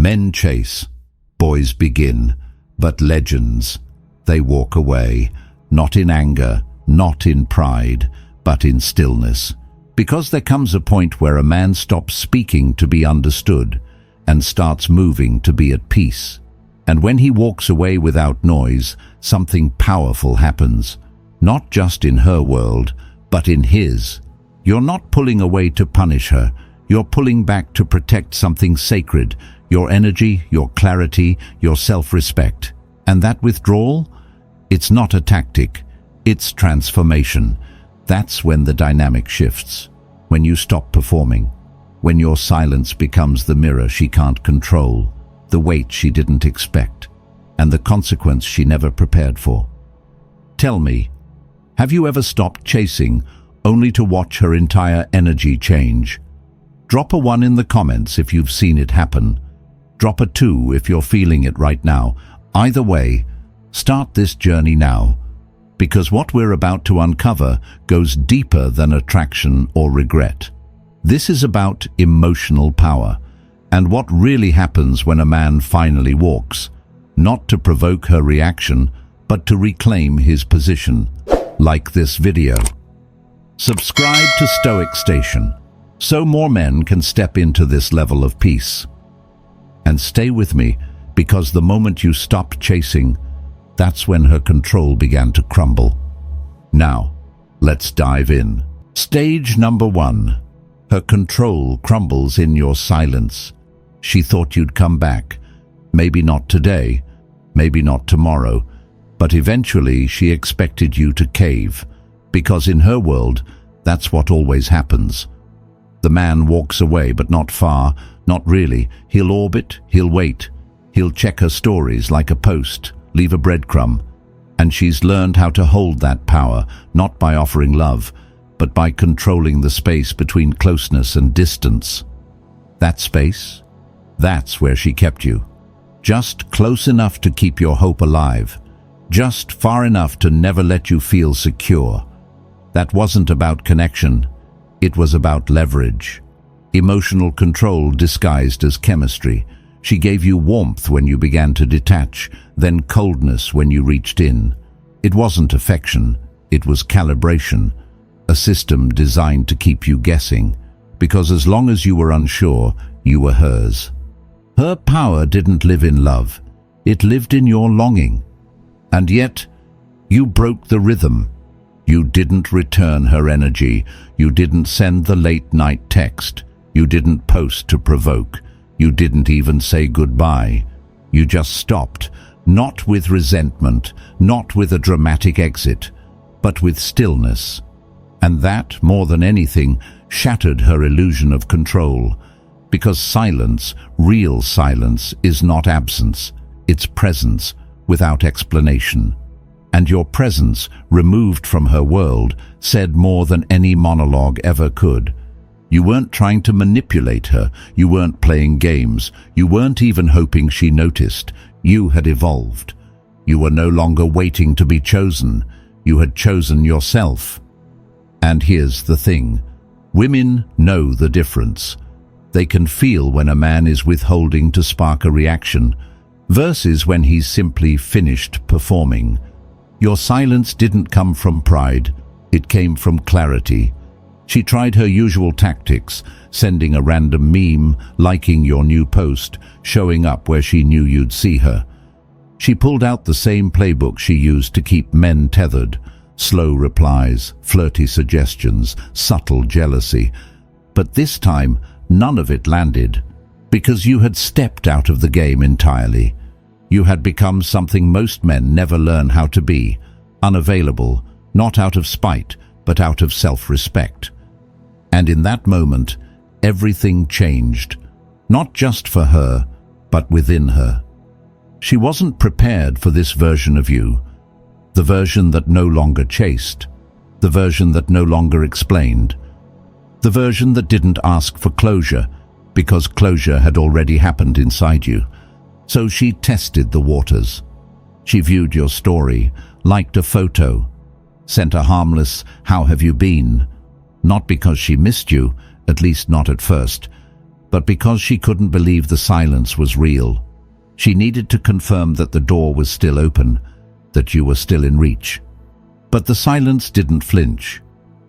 Men chase, boys begin, but legends, they walk away, not in anger, not in pride, but in stillness. Because there comes a point where a man stops speaking to be understood and starts moving to be at peace. And when he walks away without noise, something powerful happens, not just in her world, but in his. You're not pulling away to punish her, you're pulling back to protect something sacred, your energy, your clarity, your self-respect. And that withdrawal? It's not a tactic, it's transformation. That's when the dynamic shifts, when you stop performing, when your silence becomes the mirror she can't control, the weight she didn't expect, and the consequence she never prepared for. Tell me, have you ever stopped chasing only to watch her entire energy change? Drop a 1 in the comments if you've seen it happen. Drop a 2 if you're feeling it right now. Either way, start this journey now, because what we're about to uncover goes deeper than attraction or regret. This is about emotional power, and what really happens when a man finally walks, not to provoke her reaction, but to reclaim his position. Like this video. Subscribe to Stoic Station, so more men can step into this level of peace. And stay with me, because the moment you stopped chasing, that's when her control began to crumble. Now, let's dive in. Stage number 1. Her control crumbles in your silence. She thought you'd come back. Maybe not today, maybe not tomorrow, but eventually she expected you to cave, because in her world, that's what always happens. The man walks away, but not far, not really. He'll orbit, he'll wait. He'll check her stories like a post, leave a breadcrumb. And she's learned how to hold that power, not by offering love, but by controlling the space between closeness and distance. That space, that's where she kept you. Just close enough to keep your hope alive. Just far enough to never let you feel secure. That wasn't about connection. It was about leverage. Emotional control disguised as chemistry. She gave you warmth when you began to detach, then coldness when you reached in. It wasn't affection, it was calibration, a system designed to keep you guessing, because as long as you were unsure, you were hers. Her power didn't live in love, it lived in your longing. And yet, you broke the rhythm. You didn't return her energy, you didn't send the late-night text, you didn't post to provoke, you didn't even say goodbye. You just stopped, not with resentment, not with a dramatic exit, but with stillness. And that, more than anything, shattered her illusion of control, because silence, real silence, is not absence, it's presence without explanation. And your presence, removed from her world, said more than any monologue ever could. You weren't trying to manipulate her, you weren't playing games, you weren't even hoping she noticed. You had evolved. You were no longer waiting to be chosen, you had chosen yourself. And here's the thing, women know the difference. They can feel when a man is withholding to spark a reaction, versus when he's simply finished performing. Your silence didn't come from pride, it came from clarity. She tried her usual tactics, sending a random meme, liking your new post, showing up where she knew you'd see her. She pulled out the same playbook she used to keep men tethered. Slow replies, flirty suggestions, subtle jealousy. But this time, none of it landed, because you had stepped out of the game entirely. You had become something most men never learn how to be, unavailable, not out of spite, but out of self-respect. And in that moment, everything changed, not just for her, but within her. She wasn't prepared for this version of you, the version that no longer chased, the version that no longer explained, the version that didn't ask for closure, because closure had already happened inside you. So she tested the waters. She viewed your story, liked a photo, sent a harmless "How have you been?" Not because she missed you, at least not at first, but because she couldn't believe the silence was real. She needed to confirm that the door was still open, that you were still in reach. But the silence didn't flinch.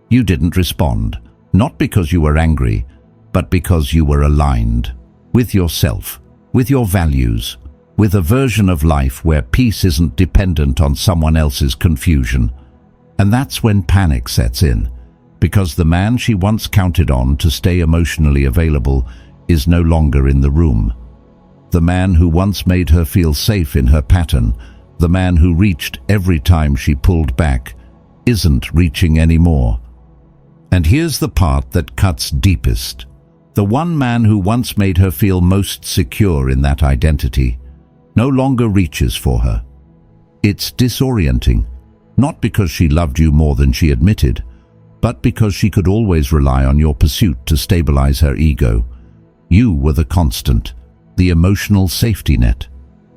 You didn't respond, not because you were angry, but because you were aligned with yourself, with your values, with a version of life where peace isn't dependent on someone else's confusion. And that's when panic sets in, because the man she once counted on to stay emotionally available is no longer in the room. The man who once made her feel safe in her pattern, the man who reached every time she pulled back, isn't reaching anymore. And here's the part that cuts deepest. The one man who once made her feel most secure in that identity no longer reaches for her. It's disorienting, not because she loved you more than she admitted, but because she could always rely on your pursuit to stabilize her ego. You were the constant, the emotional safety net,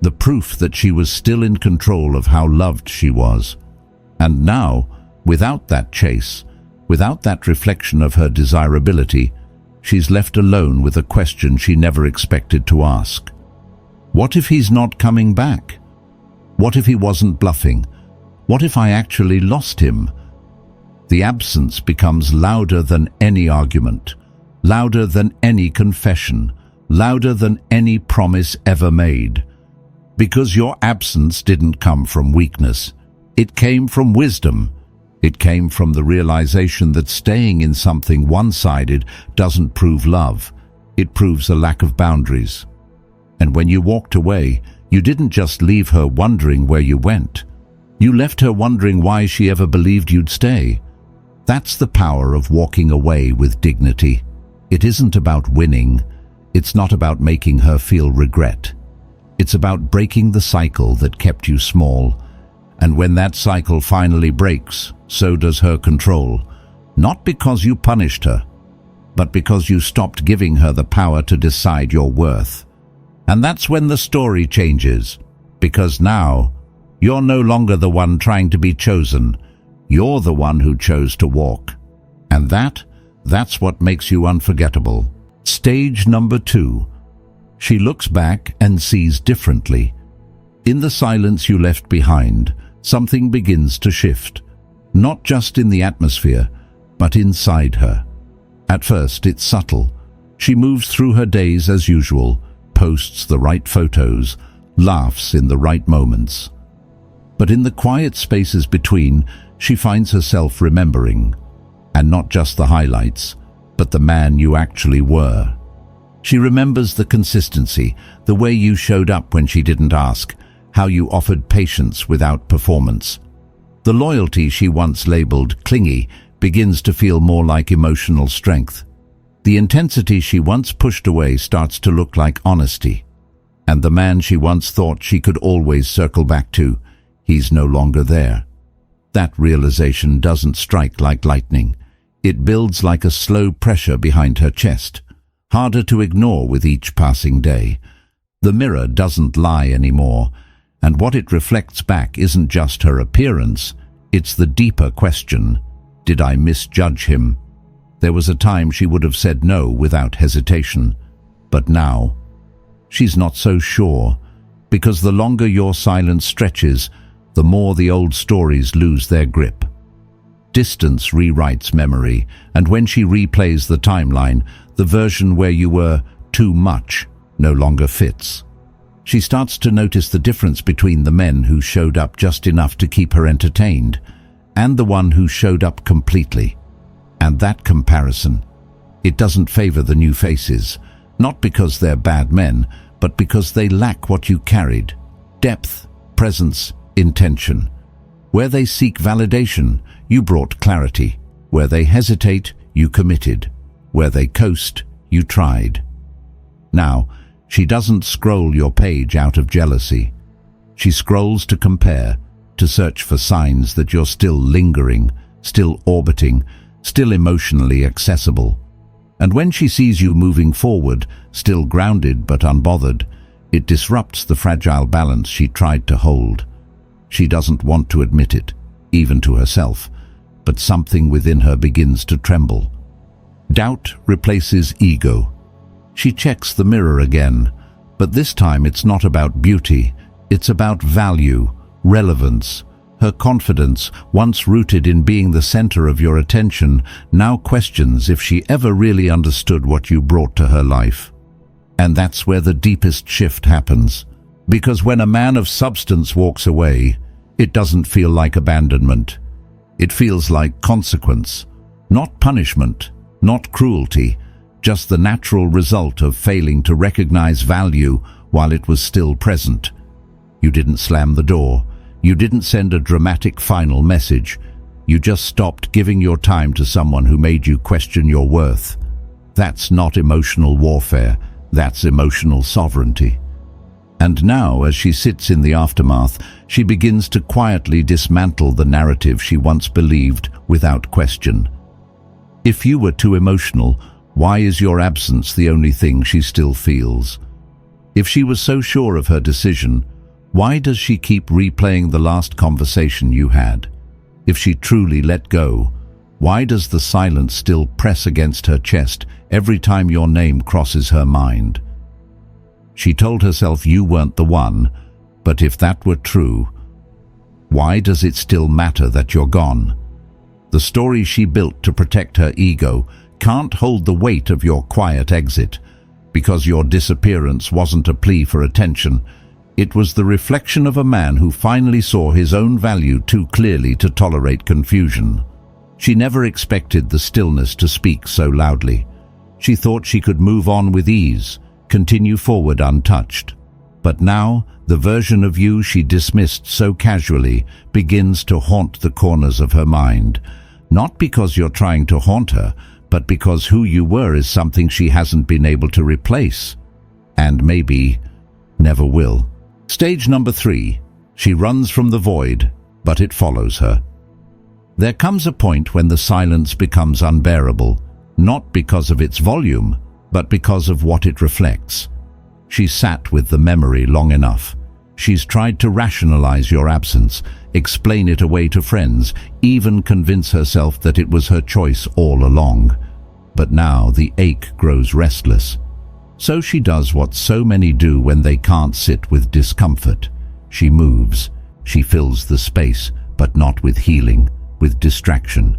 the proof that she was still in control of how loved she was. And now, without that chase, without that reflection of her desirability, she's left alone with a question she never expected to ask. What if he's not coming back? What if he wasn't bluffing? What if I actually lost him? The absence becomes louder than any argument, louder than any confession, louder than any promise ever made. Because your absence didn't come from weakness. It came from wisdom. It came from the realization that staying in something one-sided doesn't prove love. It proves a lack of boundaries. And when you walked away, you didn't just leave her wondering where you went. You left her wondering why she ever believed you'd stay. That's the power of walking away with dignity. It isn't about winning. It's not about making her feel regret. It's about breaking the cycle that kept you small. And when that cycle finally breaks, so does her control. Not because you punished her, but because you stopped giving her the power to decide your worth. And that's when the story changes. Because now, you're no longer the one trying to be chosen. You're the one who chose to walk. And that's what makes you unforgettable. Stage number 2. She looks back and sees differently. In the silence you left behind, something begins to shift. Not just in the atmosphere, but inside her. At first, it's subtle. She moves through her days as usual, posts the right photos, laughs in the right moments. But in the quiet spaces between, she finds herself remembering. And not just the highlights, but the man you actually were. She remembers the consistency, the way you showed up when she didn't ask, how you offered patience without performance. The loyalty she once labeled clingy begins to feel more like emotional strength. The intensity she once pushed away starts to look like honesty. And the man she once thought she could always circle back to, he's no longer there. That realization doesn't strike like lightning. It builds like a slow pressure behind her chest, harder to ignore with each passing day. The mirror doesn't lie anymore, and what it reflects back isn't just her appearance, it's the deeper question: did I misjudge him? There was a time she would have said no without hesitation, but now she's not so sure, because the longer your silence stretches, the more the old stories lose their grip. Distance rewrites memory, and when she replays the timeline, the version where you were too much no longer fits. She starts to notice the difference between the men who showed up just enough to keep her entertained and the one who showed up completely. And that comparison, it doesn't favor the new faces, not because they're bad men, but because they lack what you carried: depth, presence, intention. Where they seek validation, you brought clarity. Where they hesitate, you committed. Where they coast, you tried. Now, she doesn't scroll your page out of jealousy. She scrolls to compare, to search for signs that you're still lingering, still orbiting, still emotionally accessible. And when she sees you moving forward, still grounded but unbothered, it disrupts the fragile balance she tried to hold. She doesn't want to admit it, even to herself, but something within her begins to tremble. Doubt replaces ego. She checks the mirror again, but this time it's not about beauty, it's about value, relevance. Her confidence, once rooted in being the center of your attention, now questions if she ever really understood what you brought to her life. And that's where the deepest shift happens. Because when a man of substance walks away, it doesn't feel like abandonment. It feels like consequence, not punishment, not cruelty, just the natural result of failing to recognize value while it was still present. You didn't slam the door. You didn't send a dramatic final message. You just stopped giving your time to someone who made you question your worth. That's not emotional warfare. That's emotional sovereignty. And now, as she sits in the aftermath, she begins to quietly dismantle the narrative she once believed without question. If you were too emotional, why is your absence the only thing she still feels? If she was so sure of her decision, why does she keep replaying the last conversation you had? If she truly let go, why does the silence still press against her chest every time your name crosses her mind? She told herself you weren't the one, but if that were true, why does it still matter that you're gone? The story she built to protect her ego can't hold the weight of your quiet exit, because your disappearance wasn't a plea for attention. It was the reflection of a man who finally saw his own value too clearly to tolerate confusion. She never expected the stillness to speak so loudly. She thought she could move on with ease, continue forward untouched. But now, the version of you she dismissed so casually begins to haunt the corners of her mind. Not because you're trying to haunt her, but because who you were is something she hasn't been able to replace. And maybe never will. Stage number 3. She runs from the void, but it follows her. There comes a point when the silence becomes unbearable, not because of its volume, but because of what it reflects. She's sat with the memory long enough. She's tried to rationalize your absence, explain it away to friends, even convince herself that it was her choice all along. But now the ache grows restless. So she does what so many do when they can't sit with discomfort. She moves. She fills the space, but not with healing, with distraction.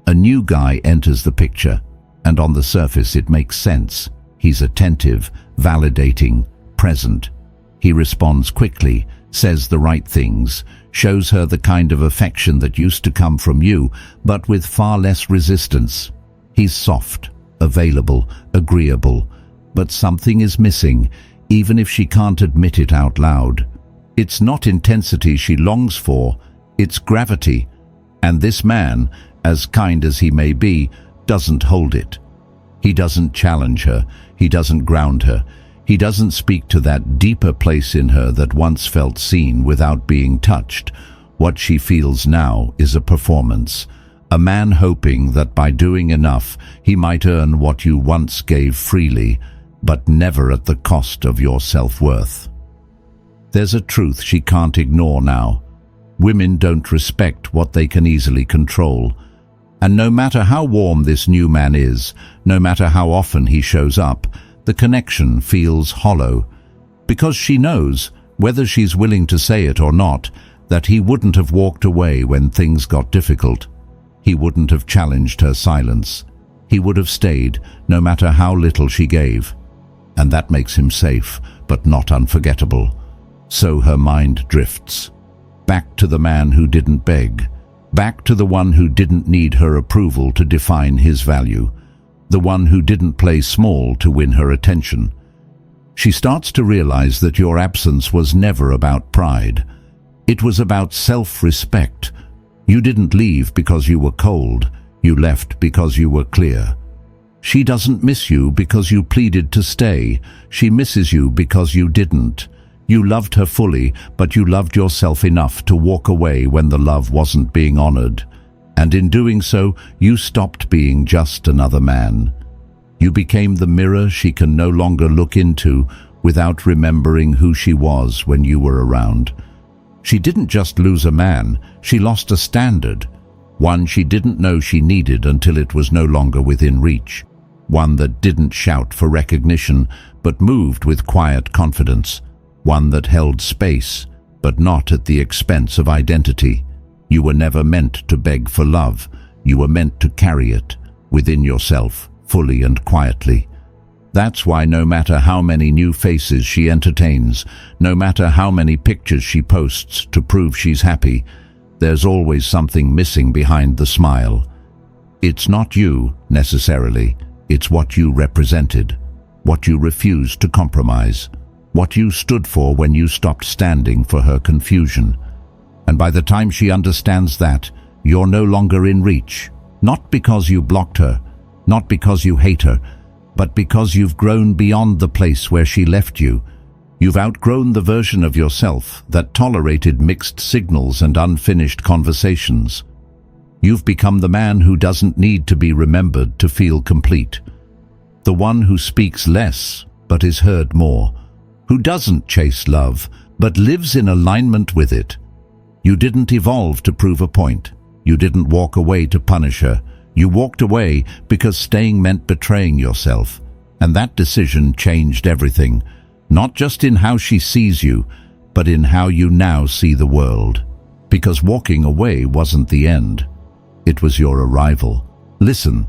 A new guy enters the picture, and on the surface it makes sense. He's attentive, validating, present. He responds quickly, says the right things, shows her the kind of affection that used to come from you, but with far less resistance. He's soft, available, agreeable, but something is missing, even if she can't admit it out loud. It's not intensity she longs for, it's gravity. And this man, as kind as he may be, doesn't hold it. He doesn't challenge her, he doesn't ground her, he doesn't speak to that deeper place in her that once felt seen without being touched. What she feels now is a performance. A man hoping that by doing enough, he might earn what you once gave freely, but never at the cost of your self-worth. There's a truth she can't ignore now. Women don't respect what they can easily control. And no matter how warm this new man is, no matter how often he shows up, the connection feels hollow. Because she knows, whether she's willing to say it or not, that he wouldn't have walked away when things got difficult. He wouldn't have challenged her silence. He would have stayed, no matter how little she gave. And that makes him safe, but not unforgettable. So her mind drifts. Back to the man who didn't beg. Back to the one who didn't need her approval to define his value. The one who didn't play small to win her attention. She starts to realize that your absence was never about pride. It was about self-respect. You didn't leave because you were cold. You left because you were clear. She doesn't miss you because you pleaded to stay. She misses you because you didn't. You loved her fully, but you loved yourself enough to walk away when the love wasn't being honored. And in doing so, you stopped being just another man. You became the mirror she can no longer look into without remembering who she was when you were around. She didn't just lose a man, she lost a standard. One she didn't know she needed until it was no longer within reach. one that didn't shout for recognition, but moved with quiet confidence, one that held space, but not at the expense of identity. You were never meant to beg for love. You were meant to carry it within yourself, fully and quietly. That's why no matter how many new faces she entertains, no matter how many pictures she posts to prove she's happy, there's always something missing behind the smile. It's not you, necessarily. It's what you represented, what you refused to compromise, what you stood for when you stopped standing for her confusion. And by the time she understands that, you're no longer in reach, not because you blocked her, not because you hate her, but because you've grown beyond the place where she left you. You've outgrown the version of yourself that tolerated mixed signals and unfinished conversations. You've become the man who doesn't need to be remembered to feel complete. The one who speaks less, but is heard more. Who doesn't chase love, but lives in alignment with it. You didn't evolve to prove a point. You didn't walk away to punish her. You walked away because staying meant betraying yourself. And that decision changed everything. Not just in how she sees you, but in how you now see the world. Because walking away wasn't the end. It was your arrival. Listen,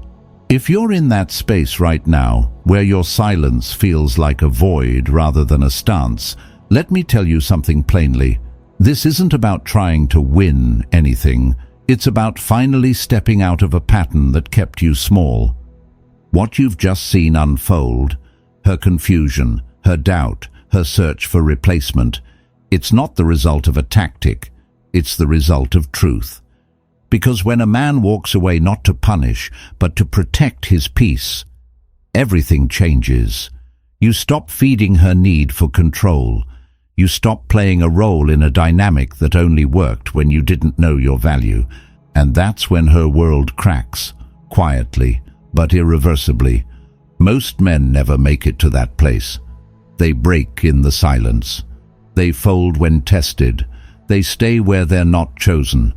if you're in that space right now, where your silence feels like a void rather than a stance, let me tell you something plainly. This isn't about trying to win anything. It's about finally stepping out of a pattern that kept you small. What you've just seen unfold, her confusion, her doubt, her search for replacement, it's not the result of a tactic, it's the result of truth. Because when a man walks away not to punish, but to protect his peace, everything changes. You stop feeding her need for control. You stop playing a role in a dynamic that only worked when you didn't know your value. And that's when her world cracks, quietly, but irreversibly. Most men never make it to that place. They break in the silence. They fold when tested. They stay where they're not chosen,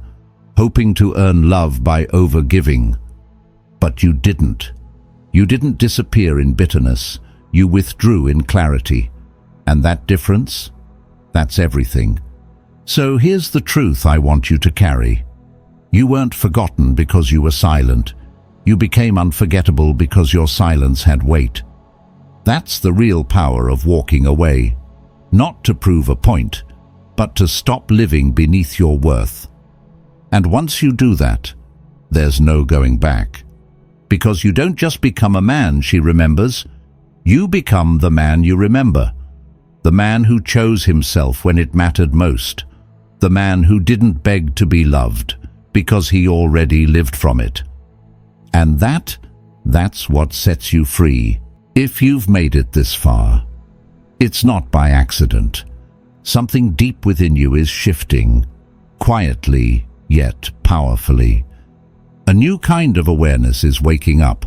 hoping to earn love by overgiving. But you didn't. You didn't disappear in bitterness. You withdrew in clarity. And that difference? That's everything. So here's the truth I want you to carry. You weren't forgotten because you were silent. You became unforgettable because your silence had weight. That's the real power of walking away. Not to prove a point, but to stop living beneath your worth. And once you do that, there's no going back. Because you don't just become a man she remembers, you become the man you remember. The man who chose himself when it mattered most. The man who didn't beg to be loved, because he already lived from it. And that's what sets you free. If you've made it this far, it's not by accident. Something deep within you is shifting, quietly yet powerfully. A new kind of awareness is waking up,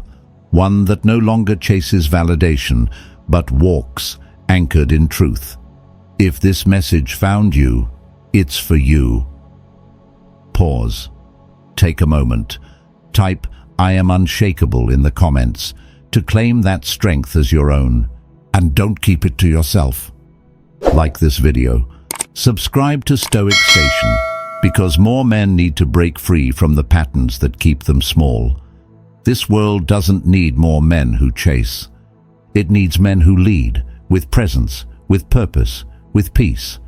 one that no longer chases validation, but walks anchored in truth. If this message found you, it's for you. Pause. Take a moment. Type "I am unshakable" in the comments to claim that strength as your own. And don't keep it to yourself. Like this video. Subscribe to Stoic Station, because more men need to break free from the patterns that keep them small. This world doesn't need more men who chase. It needs men who lead, with presence, with purpose, with peace.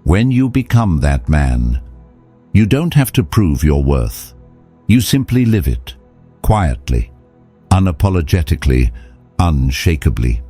When you become that man, you don't have to prove your worth. You simply live it, quietly, unapologetically, unshakably.